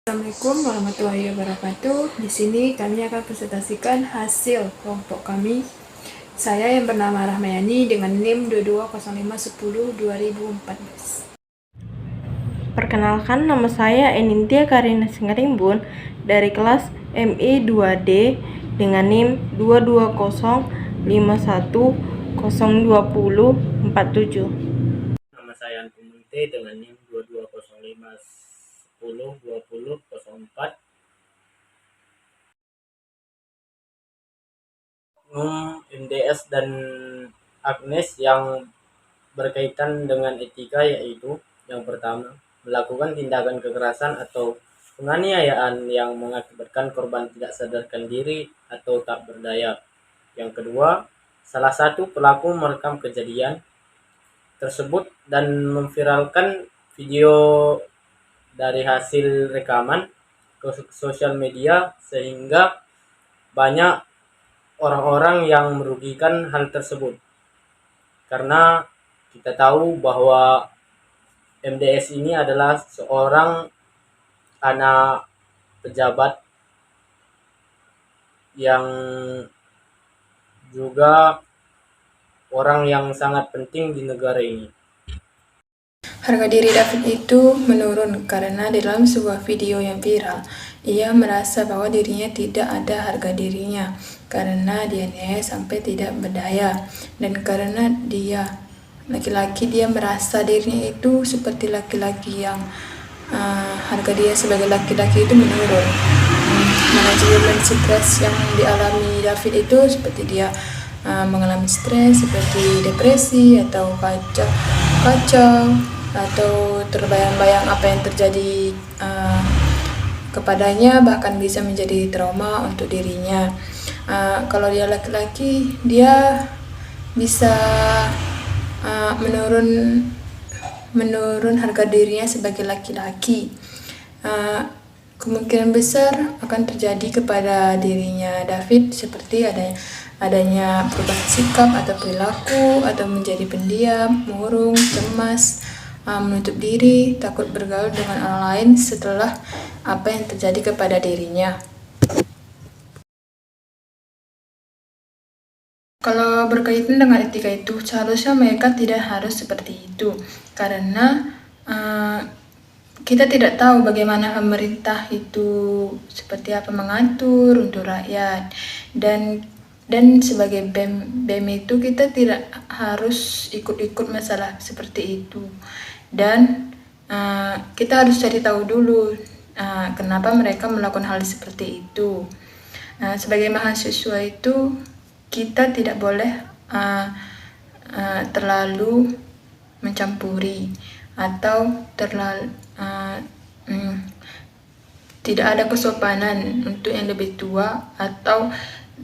Assalamualaikum warahmatullahi wabarakatuh. Di sini kami akan presentasikan hasil kelompok kami. Saya yang bernama Rahmayani dengan NIM 220510-2014. Perkenalkan, nama saya Enintia Karina Singarimbun dari kelas MI 2D dengan NIM 22051020047. Nama saya Antumunte dengan NIM 2205102004. MDS dan Agnes yang berkaitan dengan etika, yaitu yang pertama, melakukan tindakan kekerasan atau penganiayaan yang mengakibatkan korban tidak sadarkan diri atau tak berdaya. Yang kedua, salah satu pelaku merekam kejadian tersebut dan memviralkan video dari hasil rekaman ke sosial media sehingga banyak orang-orang yang merugikan hal tersebut. Karena kita tahu bahwa MDS ini adalah seorang anak pejabat yang juga orang yang sangat penting di negara ini. Harga diri David itu menurun karena di dalam sebuah video yang viral, ia merasa bahwa dirinya tidak ada harga dirinya karena dianiaya sampai tidak berdaya, dan karena dia laki-laki, dia merasa dirinya itu seperti laki-laki yang harga dia sebagai laki-laki itu menurun. Manajemen stres yang dialami David itu seperti dia mengalami stres seperti depresi atau kacau atau terbayang-bayang apa yang terjadi kepadanya, bahkan bisa menjadi trauma untuk dirinya. Kalau dia laki-laki, dia bisa menurun harga dirinya sebagai laki-laki. Kemungkinan besar akan terjadi kepada dirinya David seperti adanya perubahan sikap atau perilaku, atau menjadi pendiam, murung, cemas, menutup diri, takut bergaul dengan orang lain setelah apa yang terjadi kepada dirinya. Kalau berkaitan dengan etika itu, seharusnya mereka tidak harus seperti itu, karena kita tidak tahu bagaimana pemerintah itu seperti apa mengatur untuk rakyat, dan sebagai BEM itu kita tidak harus ikut-ikut masalah seperti itu, dan kita harus cari tahu dulu kenapa mereka melakukan hal seperti itu. Sebagai mahasiswa itu kita tidak boleh terlalu mencampuri atau tidak ada kesopanan untuk yang lebih tua atau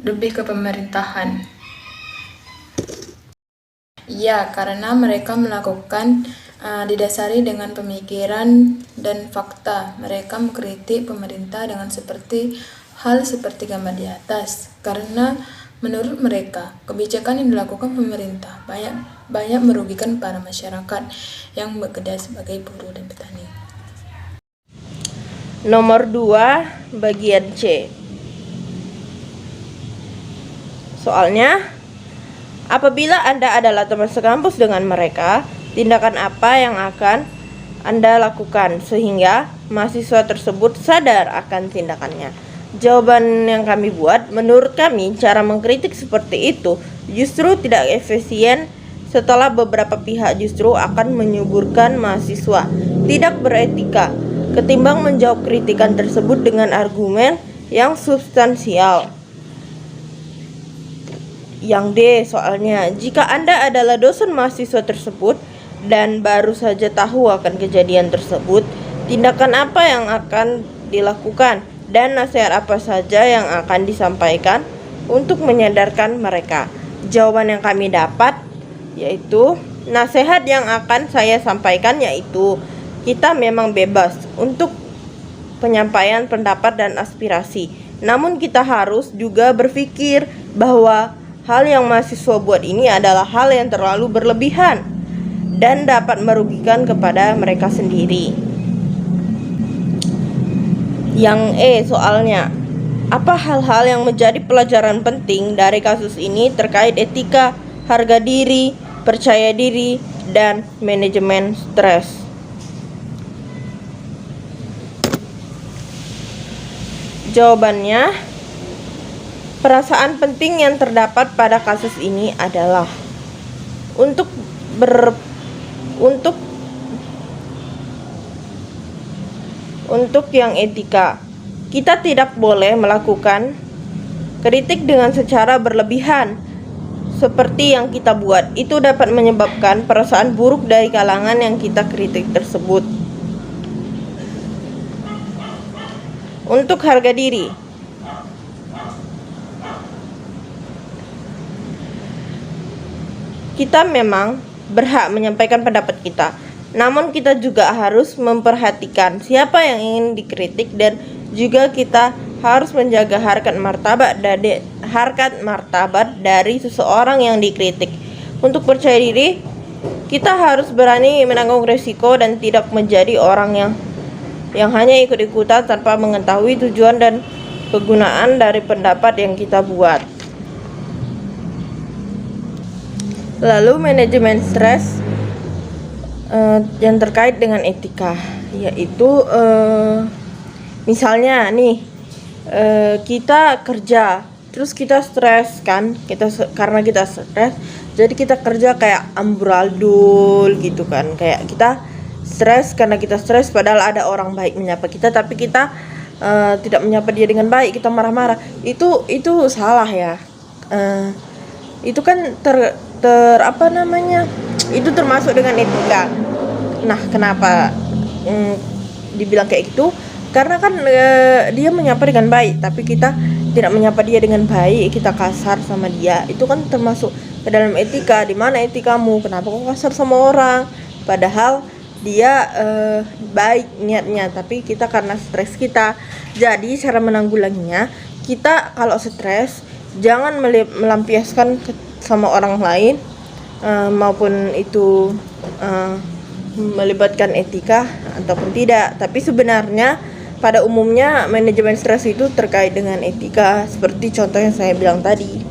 lebih ke pemerintahan. Ya, karena mereka melakukan didasari dengan pemikiran dan fakta. Mereka mengkritik pemerintah dengan hal seperti gambar di atas, karena menurut mereka kebijakan yang dilakukan pemerintah banyak merugikan para masyarakat yang bekerja sebagai buruh dan petani. Nomor 2, bagian C. Soalnya, apabila Anda adalah teman sekampus dengan mereka, tindakan apa yang akan Anda lakukan sehingga mahasiswa tersebut sadar akan tindakannya? Jawaban yang kami buat, menurut kami cara mengkritik seperti itu justru tidak efisien. Setelah beberapa pihak justru akan menyuburkan mahasiswa tidak beretika ketimbang menjawab kritikan tersebut dengan argumen yang substansial. Yang D, soalnya, jika Anda adalah dosen mahasiswa tersebut dan baru saja tahu akan kejadian tersebut, tindakan apa yang akan dilakukan dan nasihat apa saja yang akan disampaikan untuk menyadarkan mereka? Jawaban yang kami dapat yaitu, nasihat yang akan saya sampaikan yaitu, kita memang bebas untuk penyampaian pendapat dan aspirasi, namun kita harus juga berpikir bahwa hal yang mahasiswa buat ini adalah hal yang terlalu berlebihan dan dapat merugikan kepada mereka sendiri. Yang soalnya, apa hal-hal yang menjadi pelajaran penting dari kasus ini terkait etika, harga diri, percaya diri, dan manajemen stres? Jawabannya, perasaan penting yang terdapat pada kasus ini adalah untuk yang etika, kita tidak boleh melakukan kritik dengan secara berlebihan seperti yang kita buat. Itu dapat menyebabkan perasaan buruk dari kalangan yang kita kritik tersebut. Untuk harga diri, kita memang berhak menyampaikan pendapat kita, namun kita juga harus memperhatikan siapa yang ingin dikritik, dan juga kita harus menjaga harkat martabat dari seseorang yang dikritik. Untuk percaya diri, kita harus berani menanggung risiko dan tidak menjadi orang yang hanya ikut-ikutan tanpa mengetahui tujuan dan kegunaan dari pendapat yang kita buat. Lalu manajemen stres yang terkait dengan etika, yaitu misalnya nih, kita kerja terus kita stres kan, karena kita stres jadi kita kerja kayak amburadul gitu kan, kayak kita stres karena kita stres padahal ada orang baik menyapa kita tapi kita tidak menyapa dia dengan baik, kita marah-marah. Itu salah ya. Itu kan itu termasuk dengan etika. Nah, kenapa dibilang kayak gitu? Karena kan dia menyapa dengan baik tapi kita tidak menyapa dia dengan baik, kita kasar sama dia. Itu kan termasuk ke dalam etika. Di mana etikamu? Kenapa kau kasar sama orang? Padahal dia baik niatnya, tapi kita karena stres kita. Jadi cara menanggulanginya, kita kalau stres jangan melampiaskan sama orang lain, maupun itu melibatkan etika ataupun tidak. Tapi sebenarnya pada umumnya manajemen stres itu terkait dengan etika, seperti contoh yang saya bilang tadi.